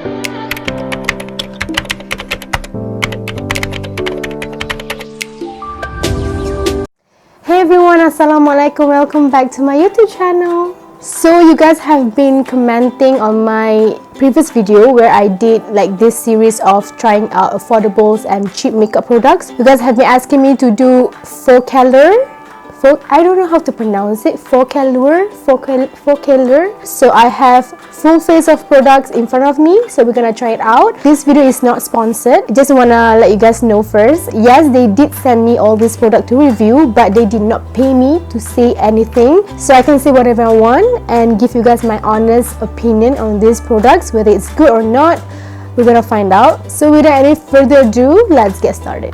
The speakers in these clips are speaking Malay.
Hey everyone, Assalamualaikum. Welcome back to my YouTube channel. So you guys have been commenting on my previous video where I did like this series of trying out affordables and cheap makeup products. You guys have been asking me to do I don't know how to pronounce it. Focallure. So I have full face of products in front of me, so we're gonna try it out. This video is not sponsored. Just wanna let you guys know first. Yes, they did send me all this product to review, but they did not pay me to say anything. So I can say whatever I want and give you guys my honest opinion on these products, whether it's good or not. We're gonna find out. So without any further ado, let's get started.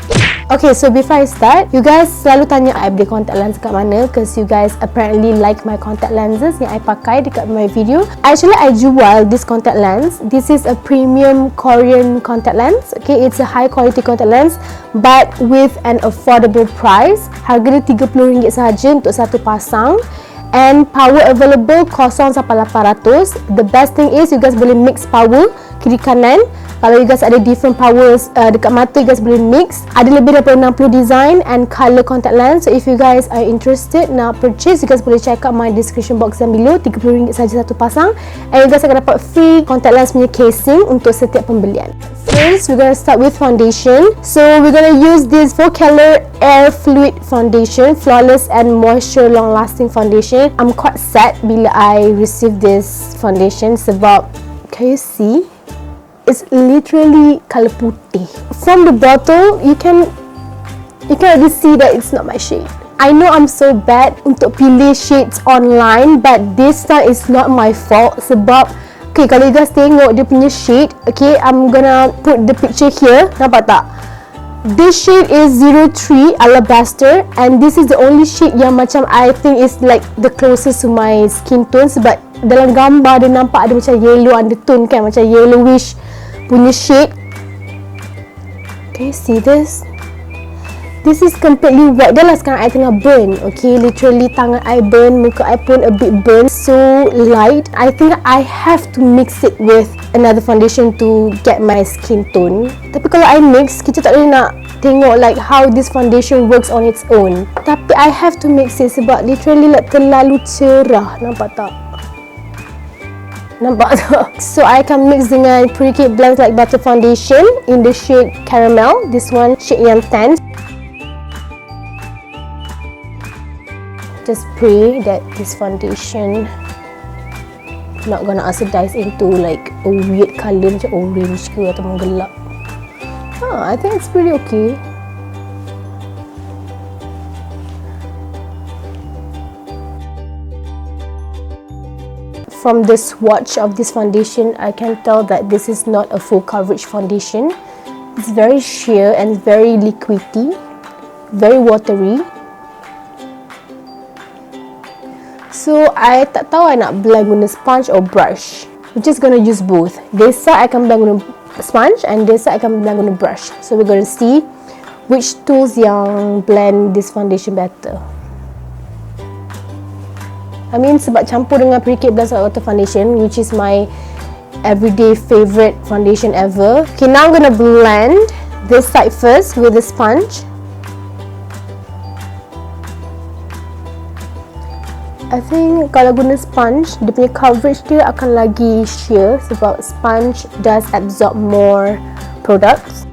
Okay, so before I start, you guys selalu tanya I beli contact lens kat mana, because you guys apparently like my contact lenses yang I pakai dekat my video. Actually, I jual this contact lens. This is a premium Korean contact lens. Okay, it's a high quality contact lens but with an affordable price. Harga dia RM30 sahaja untuk satu pasang. And power available 0-800. The best thing is you guys boleh mix power kiri kanan. Kalau you guys ada different powers dekat mata, you guys boleh mix. Ada lebih daripada 60 design and color contact lens. So if you guys are interested nak purchase, you guys boleh check out my description box yang below. RM30 saja satu pasang. And you guys akan dapat free contact lens punya casing untuk setiap pembelian. First, we're gonna start with foundation. So we're gonna use this Focallure Air Fluid Foundation, flawless and moisture long lasting foundation. I'm quite sad bila I received this foundation sebab, can you see? It's literally colour putih. From the bottle, you can already see that it's not my shade. I know I'm so bad untuk pilih shades online, but this time is not my fault sebab, okay, kalau you guys tengok dia punya shade, okay, I'm gonna put the picture here. Nampak tak? This shade is 03 Alabaster, and this is the only shade yang macam I think is like the closest to my skin tone sebab dalam gambar dia nampak ada macam yellow undertone kan, macam yellowish punya shade. Can you see this? This is completely white. Dah lah sekarang I tengah burn. Okay, literally tangan I burn, muka I pun a bit burn. So light. I think I have to mix it with another foundation to get my skin tone. Tapi kalau I mix, kita tak boleh nak tengok like how this foundation works on its own. Tapi I have to mix it sebab literally like terlalu cerah. Nampak tak? Nampak tak? So I akan mix dengan Pretty Kate Blends Like Butter Foundation in the shade Caramel. This one shade yang tan. Just pray that this foundation not gonna oxidize into like a weird colour macam orange ke atau menggelap. I think it's pretty okay. From the swatch of this foundation, I can tell that this is not a full coverage foundation. It's very sheer and very liquidy, very watery. So I tak tahu I nak blend guna sponge or brush. We're just gonna use both. This side I akan blend guna sponge and this side I akan blend guna brush. So we're gonna see which tools yang blend this foundation better. I mean sebab campur dengan Pretty Kate Blends Like Butter Foundation, which is my everyday favorite foundation ever. Okay, now I'm gonna blend this side first with the sponge. I think kalau guna sponge, dia punya coverage dia akan lagi sheer sebab sponge does absorb more products.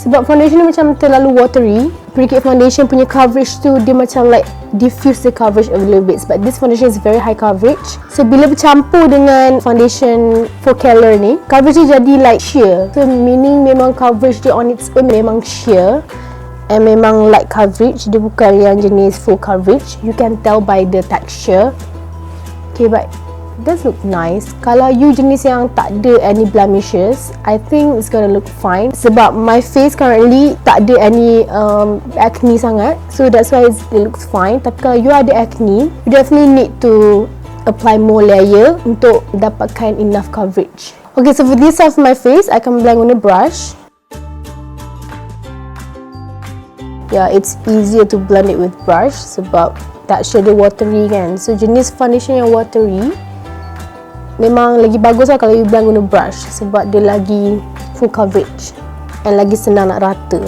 Sebab foundation ni macam terlalu watery. Pretty Kate Foundation punya coverage tu dia macam like diffuse the coverage a little bit sebab this foundation is very high coverage. So bila bercampur dengan foundation Focallure ni, coverage dia jadi like sheer. So meaning memang coverage dia on its own memang sheer. And memang light coverage, dia bukan yang jenis full coverage. You can tell by the texture. Okay, but it does look nice. Kalau you jenis yang tak ada any blemishes, I think it's gonna look fine. Sebab my face currently tak ada any acne sangat, so that's why it looks fine. Tapi kalau you ada acne, you definitely need to apply more layer untuk dapatkan enough coverage. Okay, so for this side of my face, I akan blend guna brush. Yeah, it's easier to blend it with brush sebab texture dia watery kan. So jenis foundation yang watery memang lagi bagus lah kalau you blend guna brush, sebab dia lagi full coverage and lagi senang nak rata.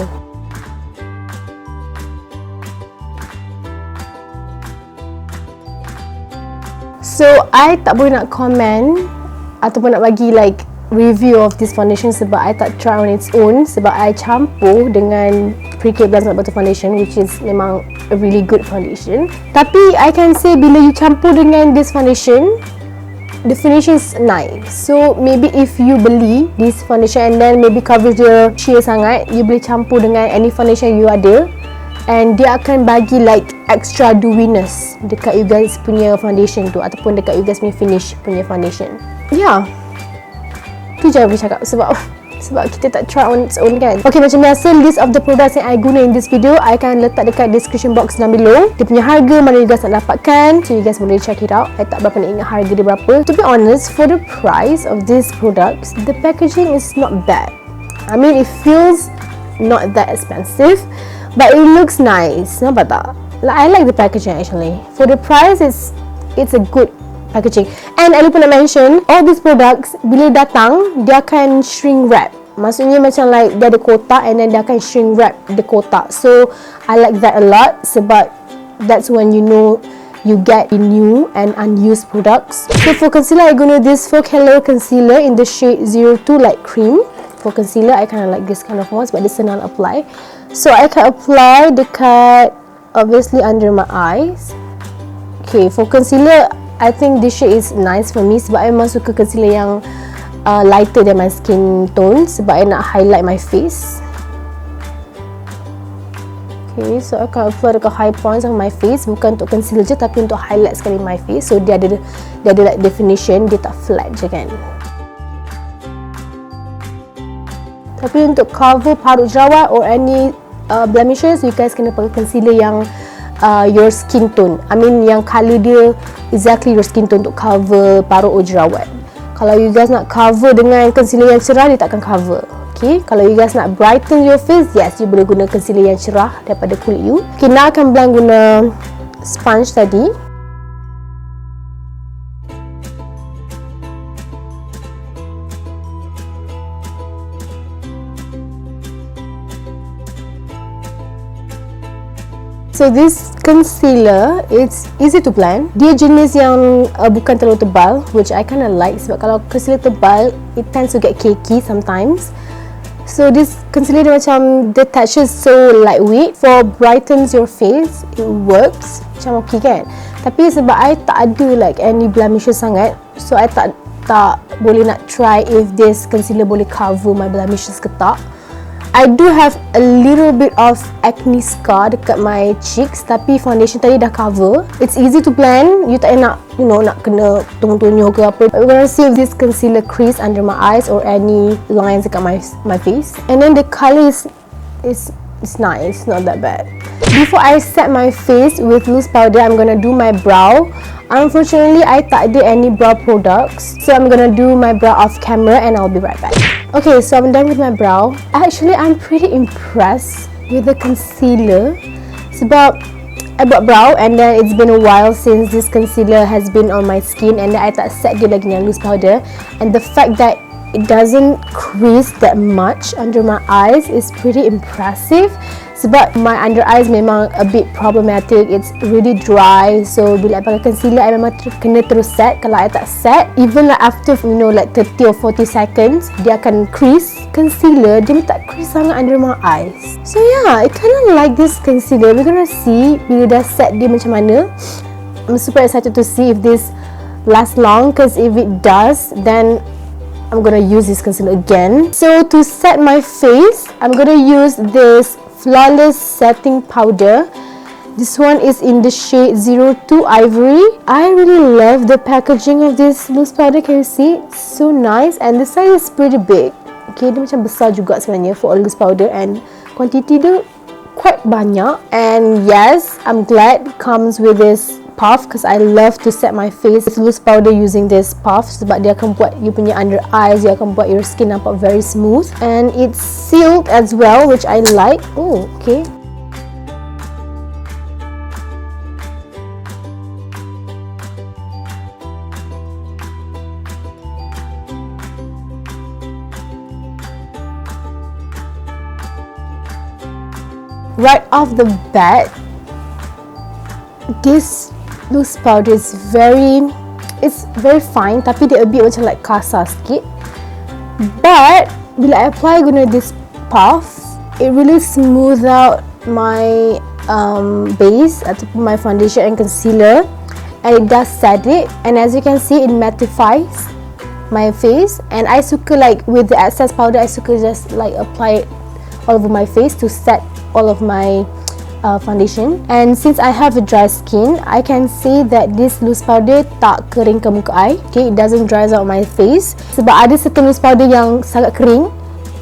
So I tak boleh nak comment ataupun nak bagi like review of this foundation sebab I tak try on its own, sebab I campur dengan Pre-K Blend Smart Butter Foundation, which is memang a really good foundation. Tapi I can say bila you campur dengan this foundation, the finish is nice. So maybe if you beli this foundation and then maybe coverage dia sheer sangat, you boleh campur dengan any foundation you ada, and dia akan bagi like extra dewiness dekat you guys punya foundation tu, ataupun dekat you guys punya finish punya foundation. Ya, tu je aku boleh cakap sebab kita tak try on its own kan. Okay, macam biasa, list of the products yang I guna in this video I akan letak dekat description box down below. Dia punya harga, mana you guys nak dapatkan, so you guys boleh check it out. I tak berapa nak ingat harga dia berapa. To be honest, for the price of these products, the packaging is not bad. I mean, it feels not that expensive, but it looks nice. Nampak tak? I like the packaging actually. For the price, it's a good packaging. And I lupa nak mention, all these products bila datang dia akan shrink wrap. Maksudnya macam like dia ada kotak and then dia akan shrink wrap the kotak. So I like that a lot sebab that's when you know you get new and unused products. So for concealer, I guna this 4Color concealer in the shade 02 light cream. For concealer, I kind of like this kind of one sebab dia senang apply. So I can apply dekat obviously under my eyes. Okay, for concealer, I think this shade is nice for me sebab I memang suka concealer yang lighter than my skin tone sebab I nak highlight my face. Okay, so I akan apply dekat high points of my face, bukan untuk concealer je tapi untuk highlight sekali my face. So dia ada like definition, dia tak flat je kan. Tapi untuk cover parut jerawat or any blemishes, you guys kena pakai concealer yang your skin tone. I mean yang colour dia exactly your skin tone untuk cover parut or jerawat. Kalau you guys nak cover dengan concealer yang cerah, dia takkan cover. Okay, kalau you guys nak brighten your face, yes, you boleh guna concealer yang cerah daripada kulit you. Okay, now akan blend guna sponge tadi. So this concealer, it's easy to blend. Dia jenis yang bukan terlalu tebal, which I kind of like sebab kalau concealer tebal, it tends to get cakey sometimes. So this concealer dia macam, the texture is so lightweight. For brightens your face, it works. Macam okay kan? Tapi sebab I tak ada like any blemishes sangat, so I tak boleh nak try if this concealer boleh cover my blemishes ke tak. I do have a little bit of acne scar dekat my cheeks, tapi foundation tadi dah cover. It's easy to blend. You tak nak, nak kena tunjuk ke apa. We're gonna see if this concealer crease under my eyes or any lines dekat my face. And then the colour is nice, not that bad. Before I set my face with loose powder, I'm gonna do my brow. Unfortunately, I tak ada any brow products, so I'm gonna do my brow off camera and I'll be right back. Okay, so I'm done with my brow. Actually, I'm pretty impressed with the concealer sebab I buat brow and then it's been a while since this concealer has been on my skin and then I tak set dia lagi dengan loose powder, and the fact that it doesn't crease that much under my eyes is pretty impressive sebab my under eyes memang a bit problematic. It's really dry, so bila I pakai concealer, I memang kena terus set. Kalau I tak set, even like after like 30 or 40 seconds, dia akan crease. Concealer, dia tak crease sangat under my eyes. So yeah, I kind of like this concealer. We're gonna see bila dah set dia macam mana. I'm super excited to see if this lasts long, because if it does, then I'm gonna use this concealer again. So to set my face, I'm gonna use this Flawless Setting Powder. This one is in the shade 02 Ivory. I really love the packaging of this loose powder. Can you see? It's so nice and the size is pretty big. Okay, dia macam besar juga sebenarnya for a loose powder, and quantity dia quite banyak. And yes, I'm glad it comes with this puff because I love to set my face with loose powder using this puff sebab dia akan buat you punya under eyes, dia akan buat your skin nampak very smooth, and it's sealed as well, which I like. Oh, okay. right off the bat, this loose powder is very fine, tapi dia a bit macam like kasar sikit. But bila I apply guna this puff, it really smooth out my base ataupun my foundation and concealer, and it does set it, and as you can see, it mattifies my face. And I suka like with the excess powder, I suka just like apply it all over my face to set all of my foundation. And since I have a dry skin, I can say that this loose powder tak kering ke muka I. Okay, it doesn't dry out my face. Sebab ada certain loose powder yang sangat kering.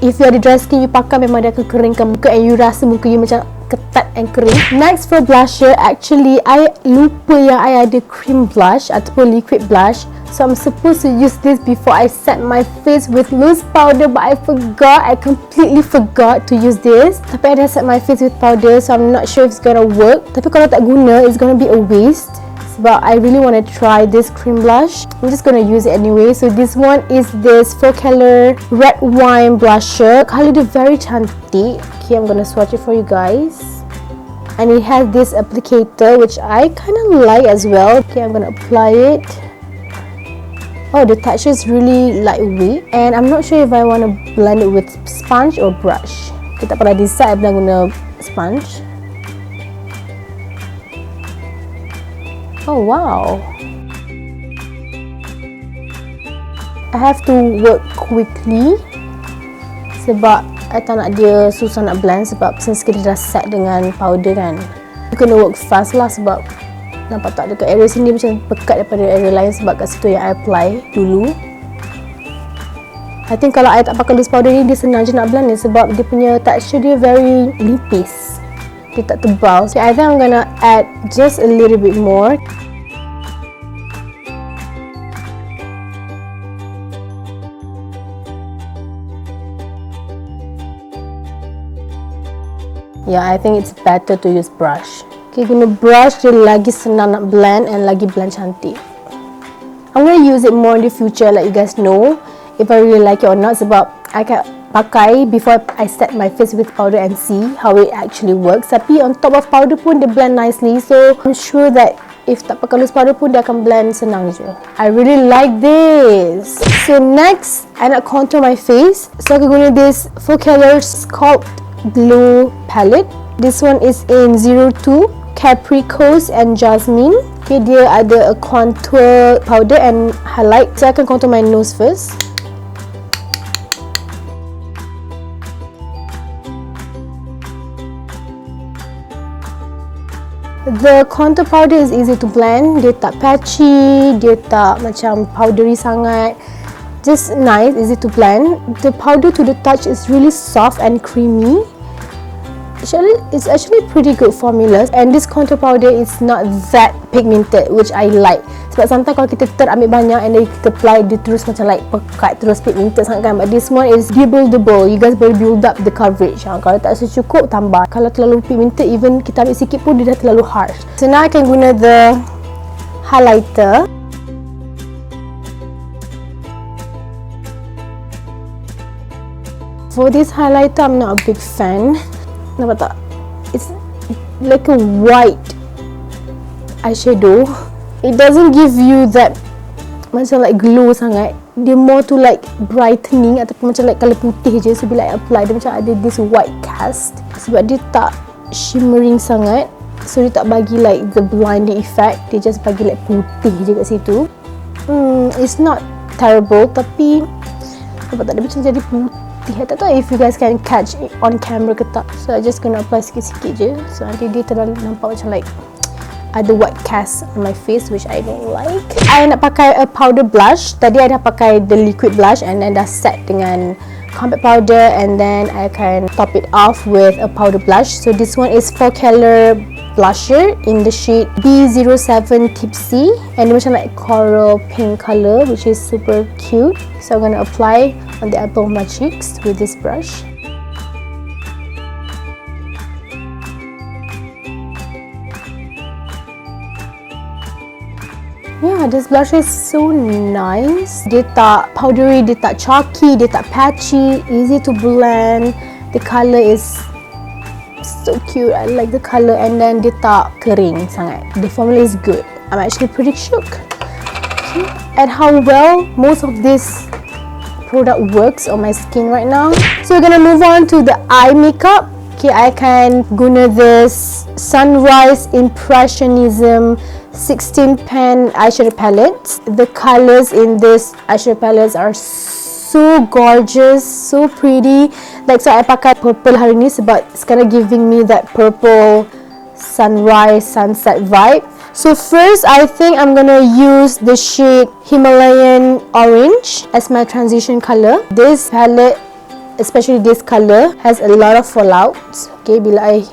If you ada dry skin, you pakai memang dia akan keringkan muka, and you rasa muka you macam ketat and kering. Next for blusher, actually I lupa yang I ada cream blush ataupun liquid blush. So I'm supposed to use this before I set my face with loose powder, but I forgot. I completely forgot to use this. Tapi I dah set my face with powder, so I'm not sure if it's gonna work. Tapi kalau tak guna, it's gonna be a waste. Sebab I really want to try this cream blush. I'm just gonna use it anyway. So this one is this 4Color Red Wine Blusher. Colour dia very cantik. Okay, I'm gonna swatch it for you guys. And it has this applicator, which I kind of like as well. Okay, I'm gonna apply it. Oh, the texture is really lightweight, and I'm not sure if I want to blend it with sponge or brush. Kita pernah decide I guna sponge. Oh wow, I have to work quickly sebab I tak nak dia susah nak blend, sebab since kita dah set dengan powder kan, kena work fast lah. Sebab nampak tak dekat area sini macam pekat daripada area lain, sebab kat situ yang I apply dulu. I think kalau I tak pakai loose powder ni, dia senang je nak blend ni, sebab dia punya texture dia very nipis, dia tak tebal. So I think I'm gonna add just a little bit more. Yeah, I think it's better to use brush. Okay, guna brush dia lagi senang nak blend and lagi blend cantik. I'm gonna use it more in the future, let you guys know if I really like it or not, sebab I can pakai before I set my face with powder and see how it actually works. Tapi on top of powder pun dia blend nicely, so I'm sure that if tak pakai loose powder pun dia akan blend senang je. I really like this. So next, I nak contour my face. So aku guna this 4Color Sculpt Glow palette. This one is in 02 Capricos and Jasmine. Okay, dia ada a contour powder and highlight. So I akan contour my nose first. The contour powder is easy to blend. Dia tak patchy, dia tak macam powdery sangat. Just nice, easy to blend. The powder to the touch is really soft and creamy. It's actually pretty good formula, and this contour powder is not that pigmented, which I like. Sebab sometimes kalau kita terambil banyak and then kita apply, dia terus macam like pekat, terus pigmented sangat kan. But this one is buildable. You guys boleh build up the coverage. Kalau tak secukup, tambah. Kalau terlalu pigmented, even kita ambil sikit pun dia dah terlalu harsh. So now I can guna the highlighter. For this highlighter, I'm not a big fan. Nampak tak? It's like a white eyeshadow. It doesn't give you that macam like glow sangat. Dia more to like brightening ataupun macam like colour putih je. So bila I apply, dia macam ada this white cast. Sebab dia tak shimmering sangat, so dia tak bagi like the blinding effect. Dia just bagi like putih je kat situ. It's not terrible, tapi nampak tak, dia macam jadi putih. I tak tahu if you guys can catch it on camera ke tak. So I just gonna apply sikit-sikit je. So nanti dia terlalu nampak macam like ada white cast on my face, which I don't like. I nak pakai a powder blush. Tadi I dah pakai the liquid blush and then dah set dengan compact powder, and then I can top it off with a powder blush. So this one is 4Color blusher in the shade B07 Tipsy, and dia macam like coral pink color, which is super cute. So I'm gonna apply on the apple of my cheeks with this brush. Yeah, this blush is so nice. Dia tak powdery, dia tak chalky, dia tak patchy, easy to blend. The color is so cute. I like the colour, and then dia tak kering sangat. The formula is good. I'm actually pretty shook at how well most of this product works on my skin right now. So we're gonna move on to the eye makeup. Okay, I can guna this Sunrise Impressionism 16 pan eyeshadow palettes. The colours in this eyeshadow palettes are so gorgeous, so pretty. Like, so I pakai purple hari ni sebab it's kind of giving me that purple sunrise sunset vibe. So first, I think I'm gonna use the shade Himalayan Orange as my transition colour. This palette, especially this colour, has a lot of fallouts. Okay,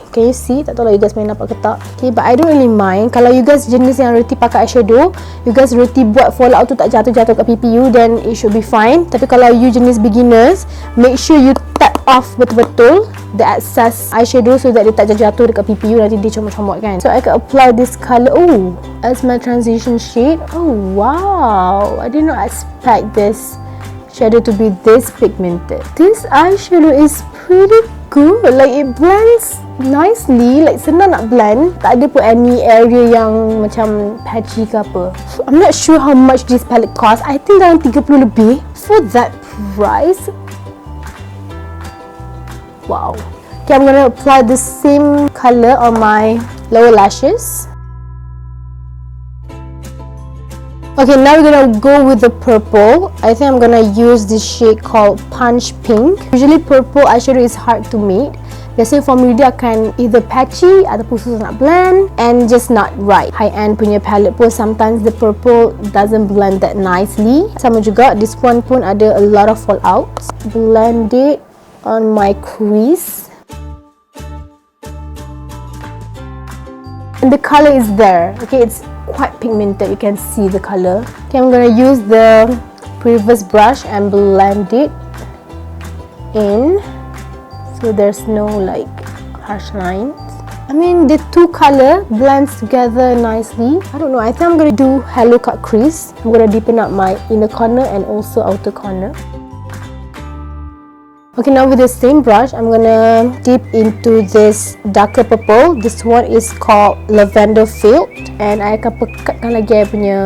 can you see? Tak tahu lah you guys main nampak ke tak. Okay, but I don't really mind. Kalau you guys jenis yang reti pakai eyeshadow, you guys reti buat fallout tu tak jatuh-jatuh kat pipi you, then it should be fine. Tapi kalau you jenis beginners, make sure you tap off betul-betul the excess eyeshadow so that dia tak jatuh dekat pipi you, nanti dia comot-comot kan. So I can apply this colour as my transition shade. Oh wow, I did not expect this shadow to be this pigmented. This eyeshadow is pretty good. Like, it blends nicely. Like, senang nak blend. Tak ada pun any area yang macam patchy ke apa. I'm not sure how much this palette cost. I think dalam 30 lebih. For that price, wow. Okay, I'm gonna apply the same colour on my lower lashes. Okay, now we're gonna go with the purple. I think I'm gonna use this shade called Punch Pink. Usually purple eyeshadow is hard to meet. Biasanya formula dia akan either patchy ataupun susah nak blend and just not right. High-end punya palette pun sometimes the purple doesn't blend that nicely. Sama juga, this one pun ada a lot of fallouts. Blend it on my crease. And the colour is there. Okay, it's quite pigmented. You can see the color. Okay, I'm gonna use the previous brush and blend it in so there's no like harsh lines. I mean, the two color blends together nicely. I don't know, I think I'm gonna do Hello Cut crease. I'm gonna deepen up my inner corner and also outer corner. Okay, now with the same brush, I'm gonna dip into this darker purple. This one is called Lavender Field, and I akan pekatkan lagi I punya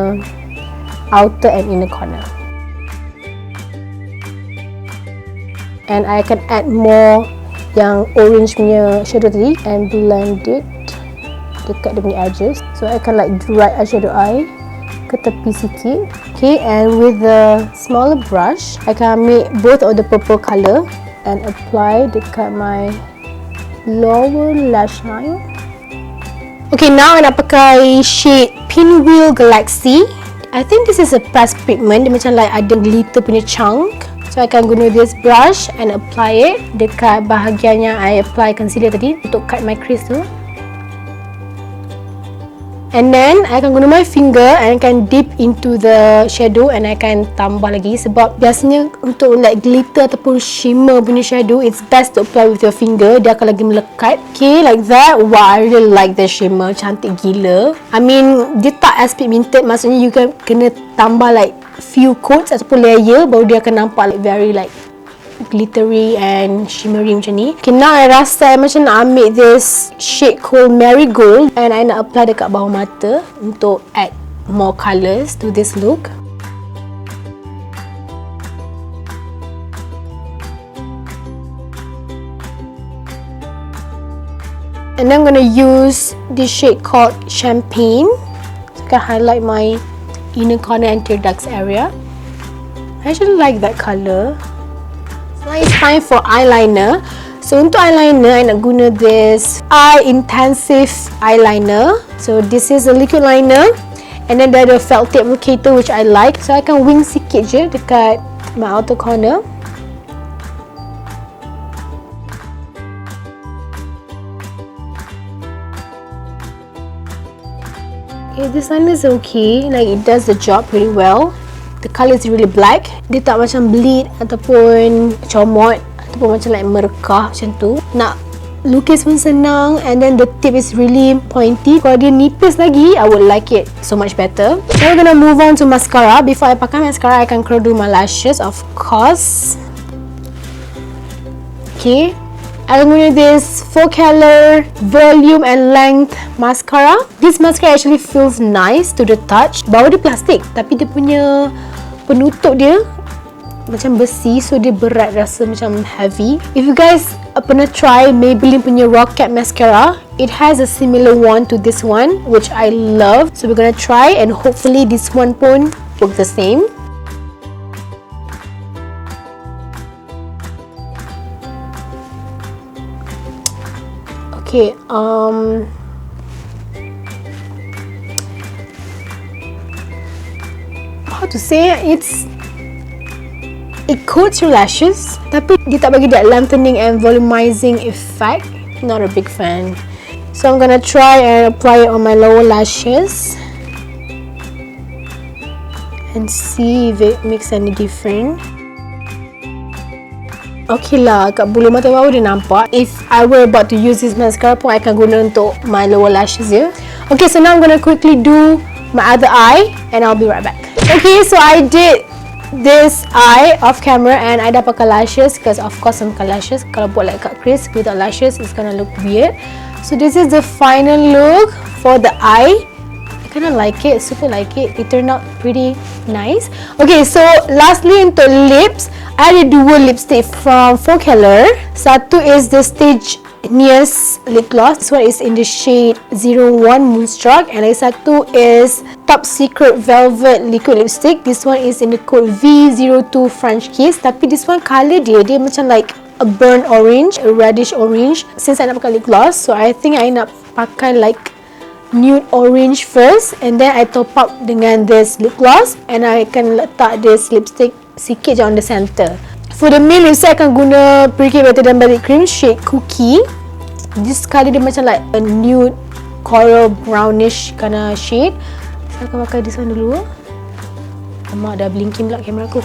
outer and inner corner. And I akan add more yang orange punya shadow tadi and blend it dekat dia punya edges. So I akan like drag eyeshadow eye ke tepi sikit. Okay, and with the smaller brush, I akan ambil both of the purple colour and apply dekat my lower lash line. Okay, now I nak pakai shade Pinwheel Galaxy. I think this is a pressed pigment. Dia macam like ada glitter punya chunk. So I akan guna this brush and apply it dekat bahagian yang I apply concealer tadi untuk cut my crease tu. And then I akan guna my finger and I akan dip into the shadow and I akan tambah lagi, sebab biasanya untuk like glitter ataupun shimmer punya shadow, it's best to apply with your finger. Dia akan lagi melekat. Okay, like that. Wow, I really like the shimmer. Cantik gila. I mean, dia tak as pigmented. Maksudnya you can kena tambah like few coats ataupun layer baru dia akan nampak like very like glittery and shimmery macam ni. Okay, now I rasa I macam nak ambil this shade called Marigold and I nak apply dekat bawah mata untuk add more colours to this look. And then I'm gonna use this shade called Champagne. So I can highlight my inner corner and tear ducts area. I actually like that colour. Now it's time for eyeliner. So untuk eyeliner, I nak guna this Eye Intensive eyeliner. So this is a liquid liner, and then there ada felt tip applicator which I like. So I akan wing sikit je dekat my outer corner. Okay, this liner is okay. Like, it does the job pretty well. The colour is really black. Dia tak macam bleed ataupun comot ataupun macam like merekah macam tu. Nak lukis pun senang, and then the tip is really pointy. Kalau dia nipis lagi, I would like it so much better. Now we're gonna move on to mascara. Before I pakai mascara, I akan curl my lashes, of course. Okay, I'm gonna this 4 color volume and length mascara. This mascara actually feels nice to the touch. Bawah dia plastik, tapi dia punya penutup dia macam besi, so dia berat, rasa macam heavy. If you guys pernah try Maybelline punya Rocket mascara, it has a similar one to this one, which I love. So we're gonna try and hopefully this one pun work the same. Okay, how to say it coats your lashes, tapi dia tak bagi that lengthening and volumizing effect. Not a big fan. So I'm gonna try and apply it on my lower lashes and see if it makes any difference. Okay lah, kat bulu mata bawah dia nampak. If I were about to use this mascara pun, I akan guna untuk my lower lashes je. Okay, so now I'm gonna quickly do my other eye and I'll be right back. Okay, so I did this eye off camera and I dah pakai lashes because of course I'm pakai lashes. Kalau buat like cut crease without lashes, it's gonna look weird. So this is the final look for the eye. Kind of like it, super like it. It turned out pretty nice. Okay, so lastly untuk lips, I ada dua lipstick from 4 color. Satu is the Stagenius lip gloss. This one is in the shade 01 Moonstruck, and lagi satu is Top Secret Velvet liquid lipstick. This one is in the code V02 French Kiss. Tapi this one color dia macam like a burnt orange, a reddish orange. Since I nak pakai lip gloss, so I think I nak pakai like nude orange first, and then I top up dengan this lip gloss, and I akan letak this lipstick sikit je on the center. For the main lipstick, I akan guna Pretty Better Than Body Cream shade Cookie. This kali dia macam like a nude coral brownish kind of shade. Saya akan pakai this one dulu. Mak dah blinking pula kamera aku.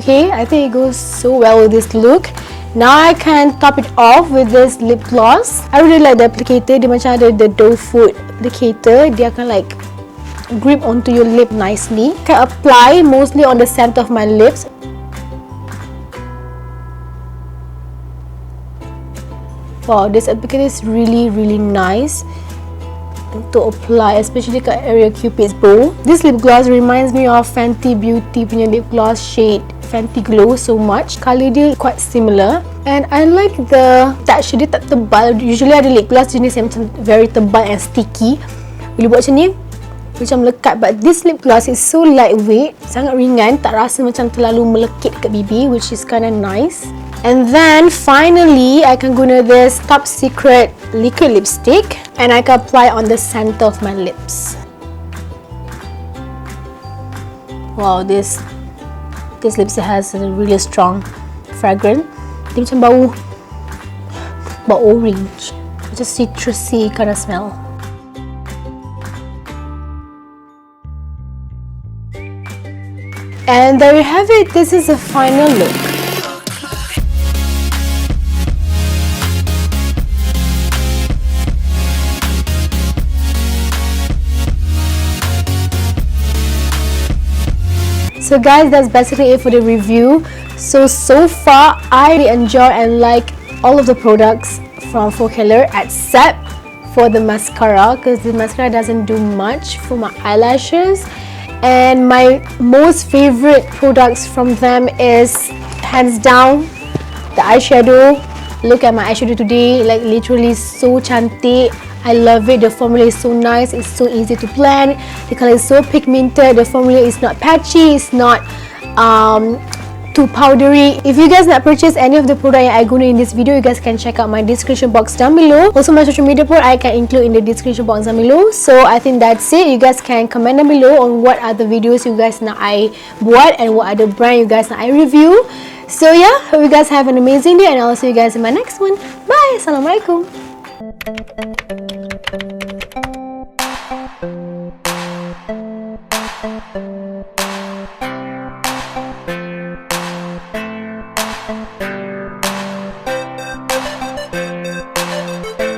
Okay, I think it goes so well with this look. Now I can top it off with this lip gloss. I really like the applicator. Dia macam ada the doe foot applicator. Dia akan like grip onto your lip nicely. I can apply mostly on the center of my lips. Wow, this applicator is really nice untuk apply, especially kat area Cupid's bow. This lip gloss reminds me of Fenty Beauty punya lip gloss shade Fenty Glow so much. Colour dia quite similar, and I like the texture dia tak tebal. Usually ada lip gloss jenis yang macam very tebal and sticky. Bila buat macam ni, macam melekat, but this lip gloss is so lightweight, sangat ringan, tak rasa macam terlalu melekit kat bibir, which is kind of nice. And then finally, I can guna this Top Secret liquid lipstick, and I can apply on the center of my lips. Wow, this lipstick has a really strong fragrance. Dia macam bau orange, macam citrusy kind of smell. And there you have it. This is the final look. So guys, that's basically it for the review. So far, I really enjoy and like all of the products from 4 color except for the mascara, because the mascara doesn't do much for my eyelashes. And my most favorite products from them is hands down the eyeshadow. Look at my eyeshadow today, like literally so cantik. I love it. The formula is so nice. It's so easy to blend. The color is so pigmented. The formula is not patchy. It's not too powdery. If you guys nak purchase any of the product yang I guna in this video, you guys can check out my description box down below. Also my social media pun I can include in the description box down below. So I think that's it. You guys can comment down below on what other videos you guys nak I buat and what other brand you guys nak I review. So yeah, hope you guys have an amazing day, and I'll see you guys in my next one. Bye. Assalamualaikum. Thank you.